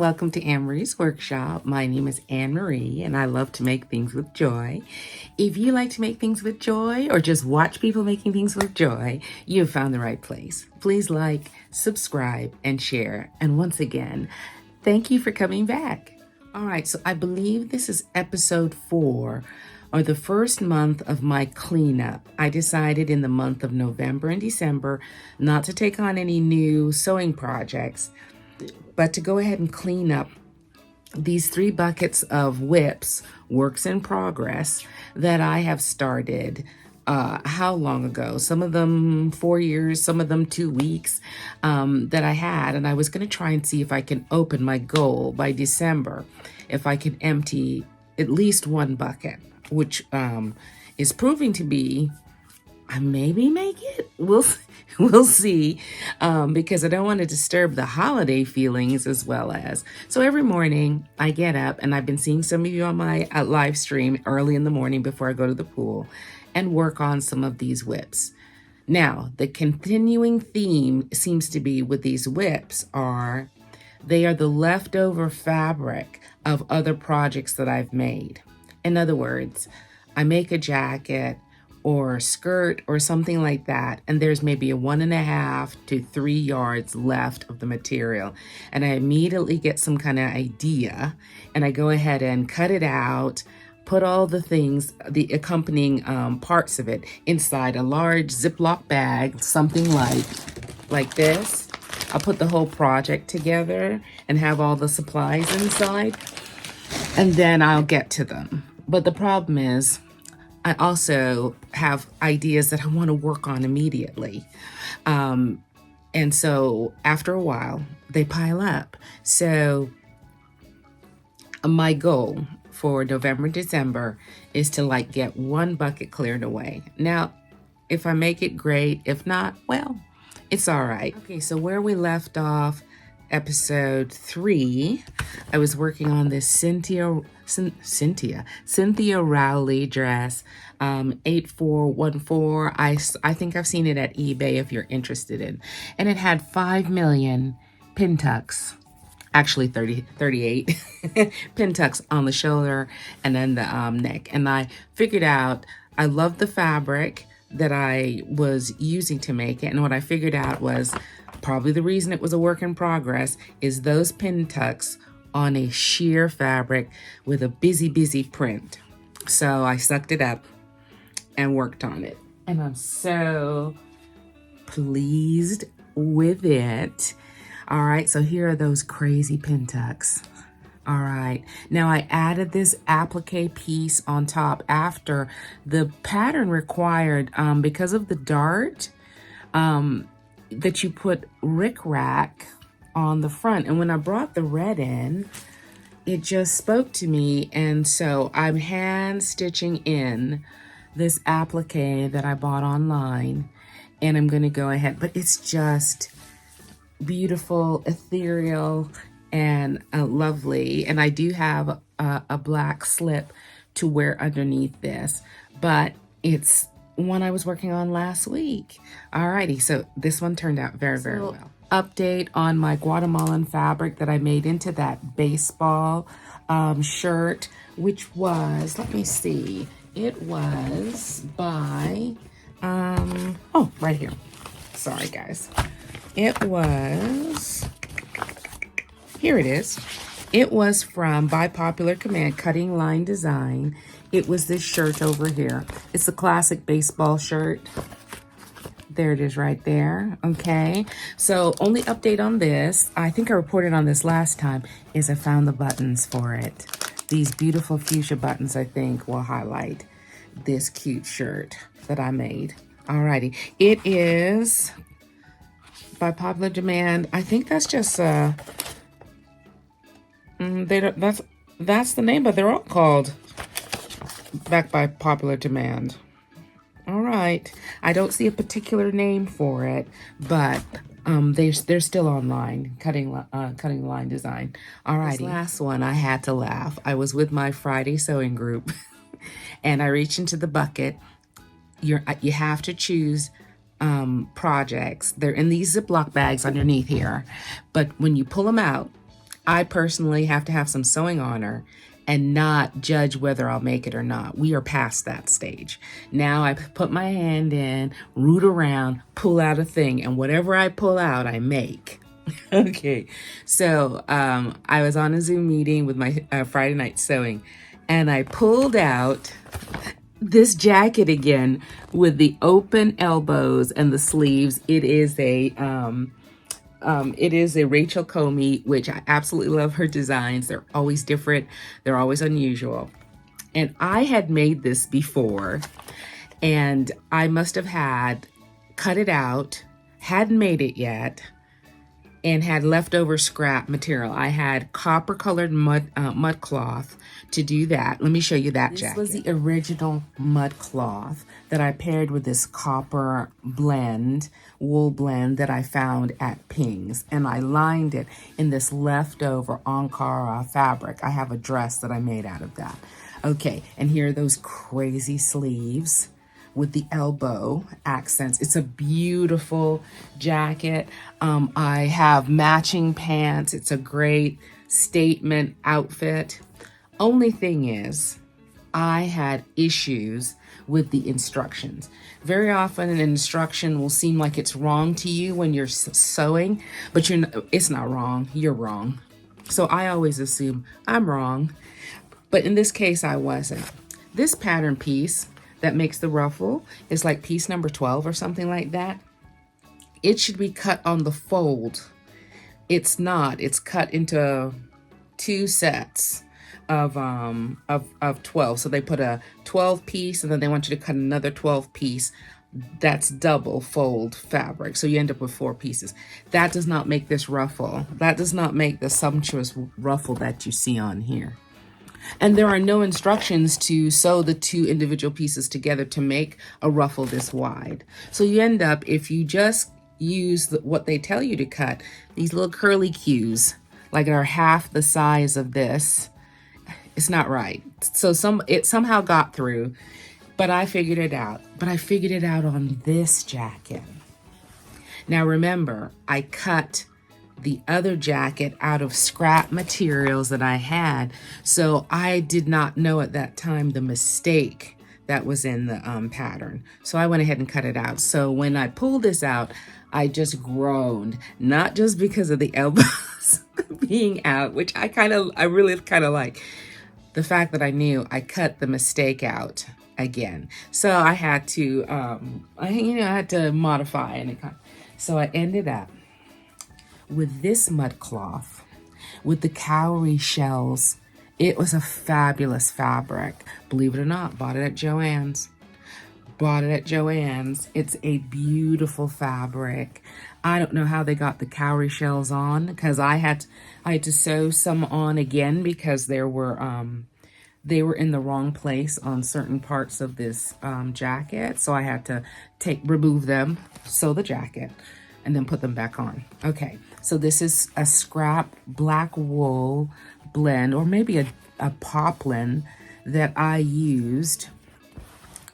welcome to Anne-Marie's Workshop. My name is Anne-Marie and I love to make things with joy. If you like to make things with joy or just watch people making things with joy, you have found the right place. Please like, subscribe, and share. And once again, thank you for coming back. All right, so I believe this is episode 4 or the first month of my cleanup. I decided in the month of November and December not to take on any new sewing projects, but to go ahead and clean up these 3 buckets of whips, works in progress, that I have started how long ago? Some of them 4 years, some of them 2 weeks that I had. And I was going to try and see if I can open my goal by December, if I can empty at least 1 bucket, which is proving to be, I maybe make it. We'll see, because I don't want to disturb the holiday feelings as well as. So every morning I get up, and I've been seeing some of you on my live stream early in the morning before I go to the pool, and work on some of these whips. Now, the continuing theme seems to be with these whips they are the leftover fabric of other projects that I've made. In other words, I make a jacket or a skirt or something like that, and there's maybe a 1.5 to 3 yards left of the material, and I immediately get some kind of idea, and I go ahead and cut it out, put all the things, the accompanying parts of it inside a large Ziploc bag, something like this. I'll put the whole project together and have all the supplies inside, and then I'll get to them. But the problem is, I also have ideas that I want to work on immediately. And so after a while, they pile up. So my goal for November, December is to get 1 bucket cleared away. Now, if I make it, great. If not, well, it's all right. Okay, so where we left off, episode 3, I was working on this Cynthia Rowley dress, 8414. I think I've seen it at eBay if you're interested in. And it had 5 million pin tucks, actually 38 pin tucks on the shoulder and then the neck. And I figured out, I loved the fabric that I was using to make it. And what I figured out was probably the reason it was a work in progress is those pin tucks on a sheer fabric with a busy print. So I sucked it up and worked on it. And I'm so pleased with it. All right, so here are those crazy pin tucks. All right, now I added this applique piece on top after the pattern required, because of the dart, that you put rickrack on the front. And when I brought the red in, it just spoke to me. And so I'm hand stitching in this applique that I bought online, and I'm going to go ahead, but it's just beautiful, ethereal, and lovely. And I do have a black slip to wear underneath this, but it's one I was working on last week. Alrighty, so this one turned out very well. Update on my Guatemalan fabric that I made into that baseball shirt, which was, let me see, it was by, oh, right here. Sorry, guys. It was, here it is. It was from, by popular command, Cutting Line Design. It was this shirt over here. It's a classic baseball shirt. There it is right there. Okay. So only update on this, I think I reported on this last time, is I found the buttons for it. These beautiful fuchsia buttons, I think, will highlight this cute shirt that I made. Alrighty. It is by popular demand. I think that's just that's the name, but they're all called back by popular demand. All right. I don't see a particular name for it, but they're still online. Cutting Line Design. All right. This last one, I had to laugh. I was with my Friday sewing group, and I reached into the bucket. You have to choose projects. They're in these Ziploc bags underneath here, but when you pull them out, I personally have to have some sewing on her and not judge whether I'll make it or not. We are past that stage. Now I put my hand in, root around, pull out a thing, and whatever I pull out, I make. Okay, so I was on a Zoom meeting with my Friday night sewing, and I pulled out this jacket again with the open elbows and the sleeves. It is a Rachel Comey, which I absolutely love her designs. They're always different. They're always unusual. And I had made this before, and I must have had cut it out, hadn't made it yet, and had leftover scrap material. I had copper colored mud cloth to do that. Let me show you that jacket. This was the original mud cloth that I paired with this copper blend, wool blend that I found at Ping's, and I lined it in this leftover Ankara fabric. I have a dress that I made out of that. Okay, and here are those crazy sleeves with the elbow accents. It's a beautiful jacket. I have matching pants. It's a great statement outfit. Only thing is, I had issues with the instructions. Very often an instruction will seem like it's wrong to you when you're sewing, but it's not wrong, you're wrong. So I always assume I'm wrong, but in this case I wasn't. This pattern piece that makes the ruffle is like piece number 12 or something like that. It should be cut on the fold. It's not. It's cut into 2 sets of 12. So they put a 12 piece and then they want you to cut another 12 piece. That's double fold fabric. So you end up with 4 pieces. That does not make this ruffle. That does not make the sumptuous ruffle that you see on here. And there are no instructions to sew the 2 individual pieces together to make a ruffle this wide. So you end up, if you just use what they tell you to cut, these little curly cues, like are half the size of this, it's not right. So it somehow got through, but I figured it out. But I figured it out on this jacket. Now remember, I cut the other jacket out of scrap materials that I had. So I did not know at that time the mistake that was in the pattern. So I went ahead and cut it out. So when I pulled this out, I just groaned, not just because of the elbows being out, which I really kind of like. The fact that I knew I cut the mistake out again. So I had to, I had to modify, and so I ended up with this mud cloth with the cowrie shells. It was a fabulous fabric. Believe it or not, bought it at Joann's. It's a beautiful fabric. I don't know how they got the cowrie shells on, because I had to sew some on again because they were in the wrong place on certain parts of this jacket. So I had to remove them, sew the jacket, and then put them back on. Okay, so this is a scrap black wool blend, or maybe a poplin that I used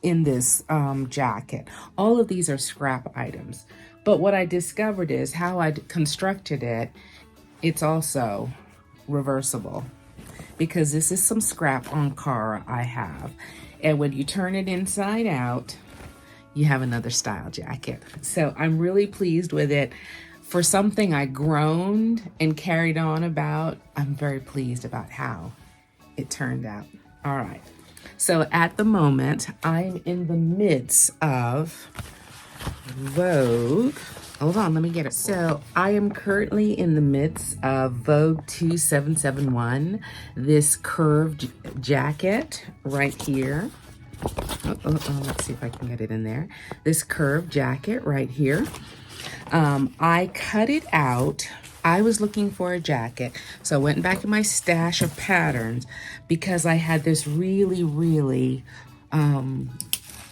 in this jacket. All of these are scrap items. But what I discovered is how I constructed it, it's also reversible, because this is some scrap Ankara I have. And when you turn it inside out, you have another style jacket. So I'm really pleased with it. For something I groaned and carried on about, I'm very pleased about how it turned out. All right. So at the moment, I'm in the midst of Vogue. Hold on, let me get it. So I am currently in the midst of Vogue 2771, this curved jacket right here. Let's see if I can get it in there. This curved jacket right here. I cut it out. I was looking for a jacket, so I went back in my stash of patterns because I had this really, really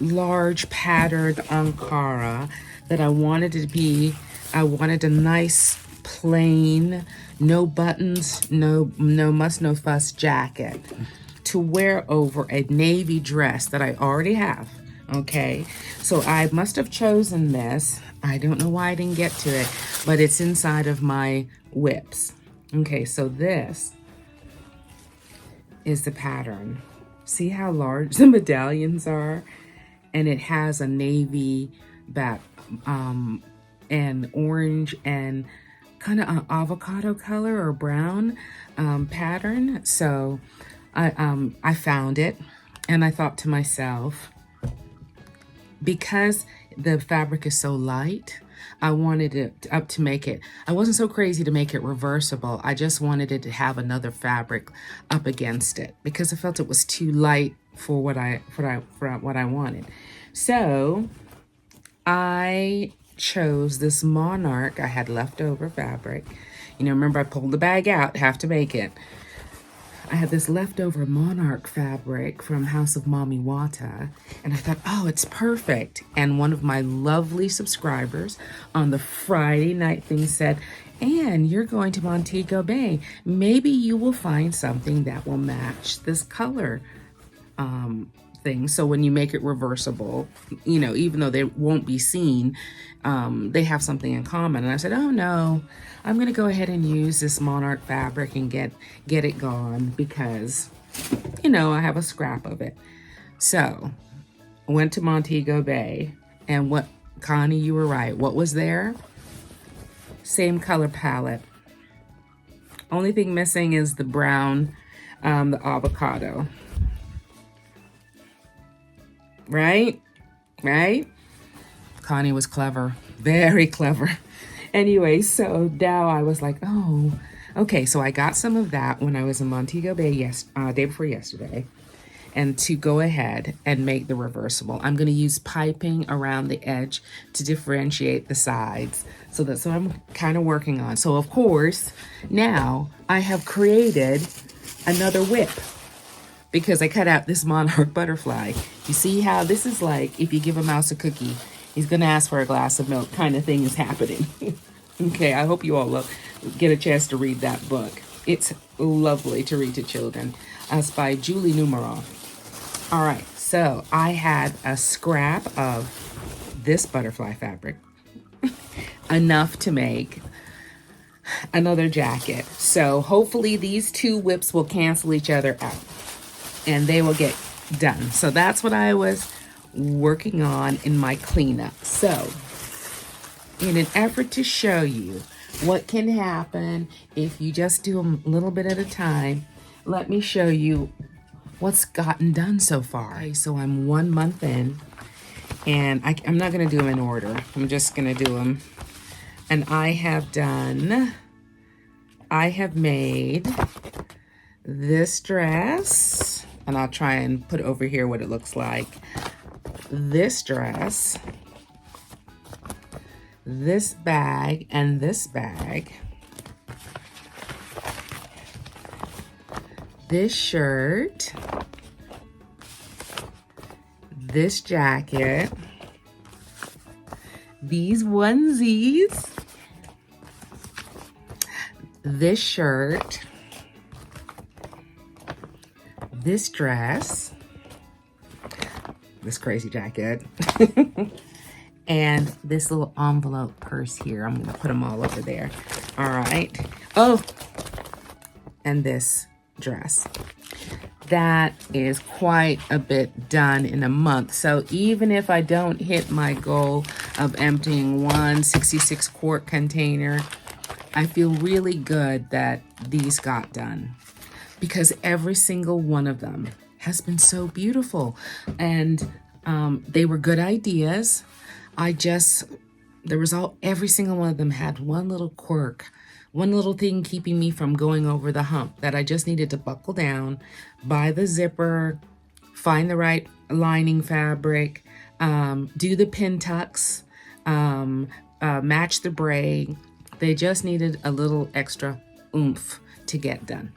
large patterned Ankara that I wanted to be. I wanted a nice, plain, no buttons, no muss, no fuss jacket to wear over a navy dress that I already have. Okay, so I must have chosen this. I don't know why I didn't get to it, but it's inside of my whips. Okay, so this is the pattern. See how large the medallions are? And it has a navy back and orange and kind of an avocado color or brown pattern. So I found it and I thought to myself, because the fabric is so light, I wanted it up to make it, I wasn't so crazy to make it reversible. I just wanted it to have another fabric up against it because I felt it was too light for what I wanted. So I chose this monarch. I had leftover fabric. You know, remember I pulled the bag out, have to make it. I had this leftover monarch fabric from House of Mommy Wata, and I thought, oh, it's perfect. And one of my lovely subscribers on the Friday night thing said, Anne, you're going to Montego Bay. Maybe you will find something that will match this color thing. So when you make it reversible, you know, even though they won't be seen, they have something in common. And I said, oh no, I'm going to go ahead and use this monarch fabric and get it gone because, you know, I have a scrap of it. So I went to Montego Bay, and what, Connie, you were right. What was there? Same color palette. Only thing missing is the brown, the avocado. Right? Connie was clever, very clever. Anyway, so now I was like, oh, okay. So I got some of that when I was in Montego Bay day before yesterday. And to go ahead and make the reversible, I'm going to use piping around the edge to differentiate the sides. So that's what I'm kind of working on. So of course, now I have created another whip, because I cut out this monarch butterfly. You see how this is like if you give a mouse a cookie, he's gonna ask for a glass of milk kind of thing is happening. Okay, I hope you all get a chance to read that book. It's lovely to read to children. It's by Julie Numeroff. All right, so I had a scrap of this butterfly fabric, enough to make another jacket. So hopefully these two whips will cancel each other out, and they will get done. So that's what I was working on in my cleanup. So in an effort to show you what can happen if you just do a little bit at a time, let me show you what's gotten done so far. Okay, so I'm 1 month in, and I'm not going to do them in order. I'm just going to do them. And I have made this dress, and I'll try and put over here what it looks like. This dress, this bag, and this bag. This shirt, this jacket, these onesies, this shirt, this dress, this crazy jacket, and this little envelope purse here. I'm gonna put them all over there. All right. Oh, and this dress. That is quite a bit done in a month. So even if I don't hit my goal of emptying one 66 quart container, I feel really good that these got done, because every single one of them has been so beautiful, and they were good ideas. Every single one of them had one little quirk, one little thing keeping me from going over the hump that I just needed to buckle down, buy the zipper, find the right lining fabric, do the pin tucks, match the braid. They just needed a little extra oomph to get done.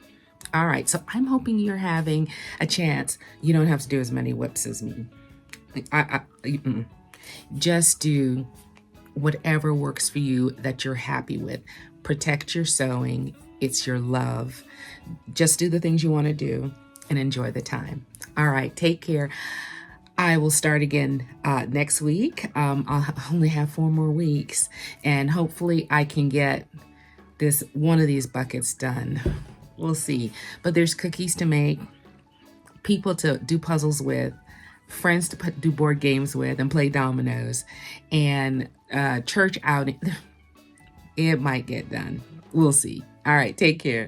All right, so I'm hoping you're having a chance. You don't have to do as many whips as me. Just do whatever works for you that you're happy with. Protect your sewing. It's your love. Just do the things you want to do and enjoy the time. All right, take care. I will start again next week. I'll only have 4 more weeks, and hopefully I can get this one of these buckets done. We'll see. But there's cookies to make, people to do puzzles with, friends to do board games with and play dominoes, and church outing. It might get done. We'll see. All right, take care.